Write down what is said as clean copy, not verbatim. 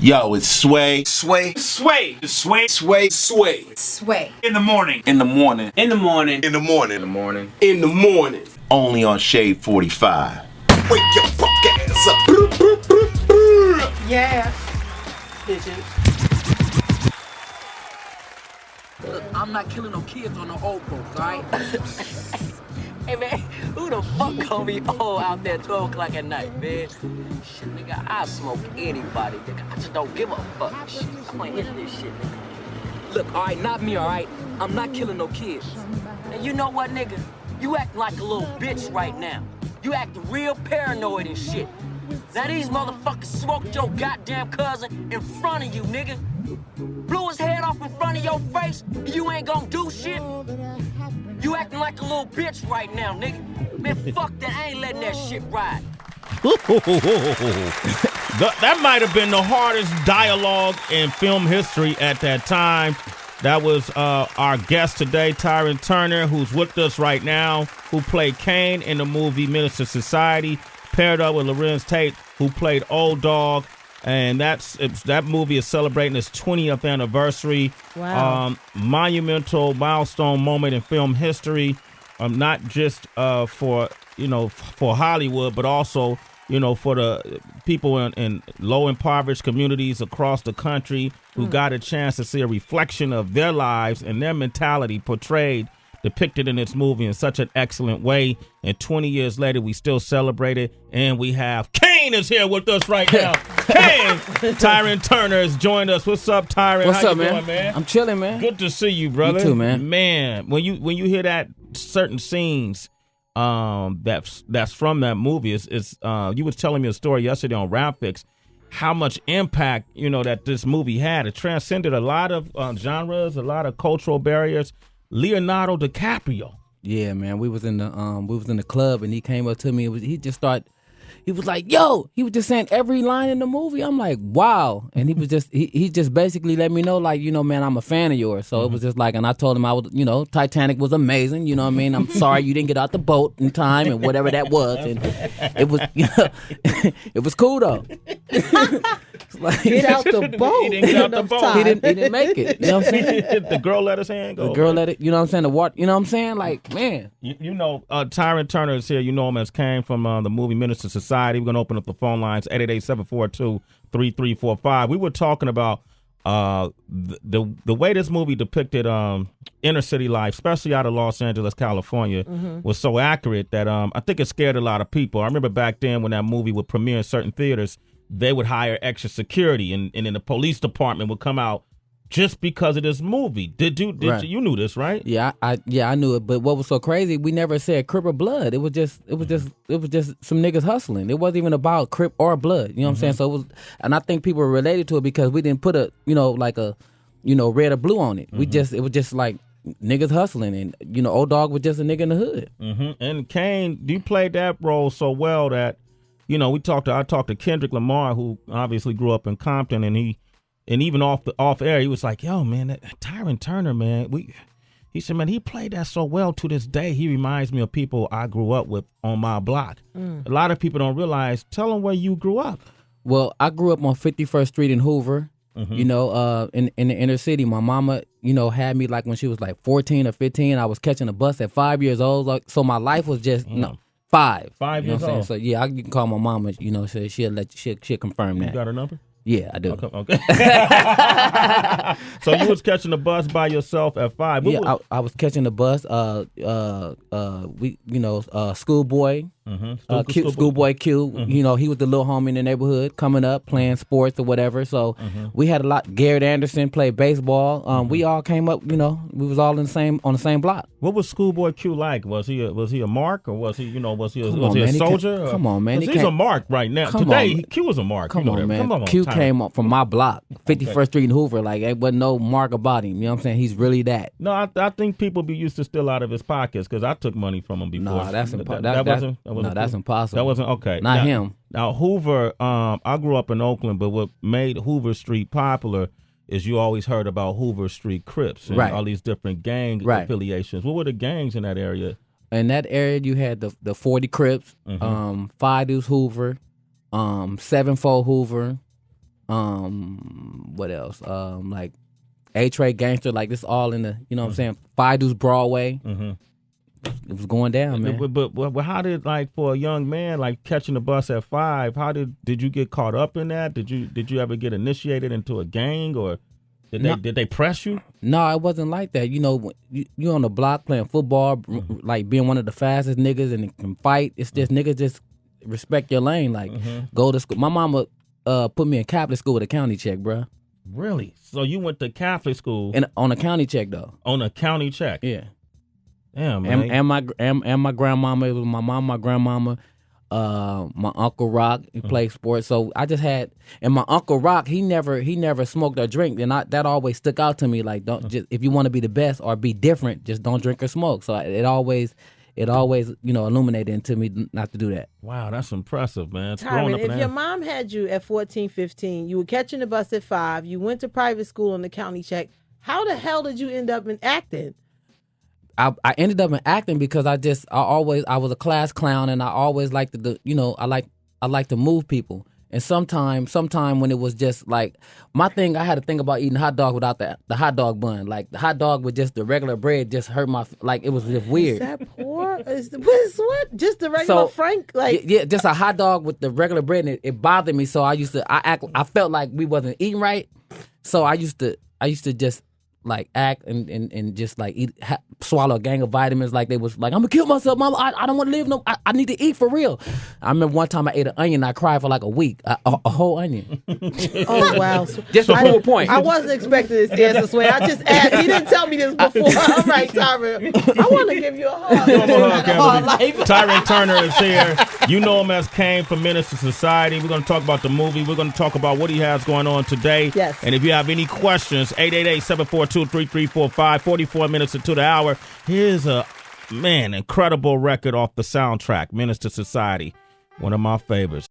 Yo, it's Sway. Sway. Sway. Sway. Sway. Sway. Sway. In the morning. In the morning. In the morning. In the morning. In the morning. In the morning. Only on Shade 45. Wake your fuck ass up. Yeah. Bitches. Look, I'm not killing no kids on no old folks, alright? Hey man, who the fuck gonna be old out there 12 o'clock at night, man? Shit, nigga, I'll smoke anybody, nigga. I just don't give a fuck. Shit, I'm gonna hit this shit, nigga. Look, alright, not me, alright? I'm not killing no kids. And you know what, nigga? You acting like a little bitch right now. You acting real paranoid and shit. Now these motherfuckers smoked your goddamn cousin in front of you, nigga. Blew his head off in front of your face, you ain't gonna do shit? You acting like a little bitch right now, nigga. Man, fuck that, I ain't letting that shit ride. That might have been the hardest dialogue in film history at that time. That was our guest today, Tyrin Turner, who's with us right now, who played Caine in the movie Menace II Society, paired up with Lorenz Tate, who played Old Dog. And that movie is celebrating its 20th anniversary. Wow. Monumental milestone moment in film history. Not just for Hollywood, but also, for the people in low impoverished communities across the country who got a chance to see a reflection of their lives and their mentality depicted in this movie in such an excellent way. And 20 years later, we still celebrate it. And we have Caine is here with us right now. Caine, Tyrin Turner has joined us. What's up, Tyrin? What's How up, you man? doing, man? I'm chilling, man. Good to see you, brother. You too, man. Man, when you hear that certain scenes that's from that movie, it's you was telling me a story yesterday on Rap Fix, how much impact that this movie had. It transcended a lot of genres, a lot of cultural barriers. Leonardo DiCaprio. Yeah, man. We was in the club and he came up to me. He was like, yo, he was just saying every line in the movie. I'm like, wow. And he was just, he just basically let me know, like, man, I'm a fan of yours. So it was just like, and I told him I was, Titanic was amazing. You know what I mean? I'm sorry you didn't get out the boat in time and whatever that was. And it was, it was cool though. Like, get out the boat. He didn't get out the boat. He didn't make it. You know what I'm saying? The girl let his hand go. The girl let it, you know what I'm saying? The water, you know what I'm saying? Like, man. Tyrin Turner is here. You know him as Caine from the movie Menace II Society. We're going to open up the phone lines, 888-742-3345. We were talking about the way this movie depicted inner city life, especially out of Los Angeles, California, was so accurate that I think it scared a lot of people. I remember back then when that movie would premiere in certain theaters, they would hire extra security, and then the police department would come out just because of this movie. Right. You knew this, right? Yeah, I knew it. But what was so crazy? We never said Crip or Blood. It was just some niggas hustling. It wasn't even about Crip or Blood. You know what I'm saying? So it was, and I think people were related to it because we didn't put a red or blue on it. It was just like niggas hustling, and Old Dog was just a nigga in the hood. And Caine, you played that role so well that I talked to Kendrick Lamar, who obviously grew up in Compton, and even off air, he was like, yo, man, that Tyrin Turner, man, he said, man, he played that so well to this day. He reminds me of people I grew up with on my block. A lot of people don't realize. Tell them where you grew up. Well, I grew up on 51st Street in Hoover, in the inner city. My mama, had me like when she was like 14 or 15. I was catching a bus at 5 years old. Like, so my life was just, 5. 5 years old. So yeah, you can call my mama, so she'll confirm that. You got her number? Yeah, I do. Okay. So you was catching the bus by yourself at 5. I was catching the bus. Schoolboy. Schoolboy Q. He was the little homie in the neighborhood coming up, playing sports or whatever. So we had a lot. Garrett Anderson played baseball. We all came up. We was all on the same block. What was Schoolboy Q like? Was he a mark, or was he a soldier? Come on, man. He's a mark right now. Today, Q was a mark. Come on, man. Q came up from my block, 51st Street in Hoover. Like, there wasn't no mark about him. You know what I'm saying? He's really that. No, I think people be used to steal out of his pockets because I took money from him before. No, that's impossible. That's impossible. That wasn't okay. Not him. Now Hoover, I grew up in Oakland, but what made Hoover Street popular is you always heard about Hoover Street Crips and all these different gang affiliations. What were the gangs in that area? In that area, you had the 40 Crips, 5 Deuce Hoover, 7-4 Hoover, What else? Like A-Tray Gangster, like this all in the, you know what I'm saying? Fidu's Broadway. It was going down, man. But how did, like, for a young man, like catching the bus at 5, how did you get caught up in that? Did you ever get initiated into a gang, or did they press you? No, it wasn't like that. You know, you on the block playing football, like being one of the fastest niggas and can fight. It's just niggas just respect your lane. Like go to school. My mama put me in Catholic school with a county check, bruh. Really? So you went to Catholic school and on a county check though. On a county check. Yeah. Damn, man. And my grandmama. It was my mom, my grandmama. My Uncle Rock, he played sports, so I just had, and my Uncle Rock, he never smoked or drank, and that always stuck out to me. Like, don't just, if you want to be the best or be different, just don't drink or smoke. So it always illuminated into me not to do that. Wow, that's impressive, man. Tyrin, if your mom had you at 14, 15, you were catching the bus at 5, you went to private school on the county check, how the hell did you end up in acting? I ended up in acting because I was a class clown, and I always liked I like to move people. And sometime when it was just like my thing, I had to think about eating hot dog without the hot dog bun. Like the hot dog with just the regular bread just hurt my, like it was just weird. Is that poor? What? Just the regular Frank? Like yeah, just a hot dog with the regular bread, and it bothered me. So I felt like we wasn't eating right. So I used to just like act and just like swallow a gang of vitamins like they was like, I'm gonna kill myself, mama. I don't want to live I need to eat for real. I remember one time I ate an onion and I cried for like a week, a whole onion. Oh wow! Just to prove a point. I wasn't expecting this answer, Sway. I just asked. He didn't tell me this before. All right, Tyrin. I want to give you a hug. Tyrin Turner is here. You know him as Caine from Menace II Society. We're going to talk about the movie. We're going to talk about what he has going on today. Yes. And if you have any questions, 888-742-3345, 44 minutes into the hour. Here's a, incredible record off the soundtrack, Menace II Society. One of my favorites.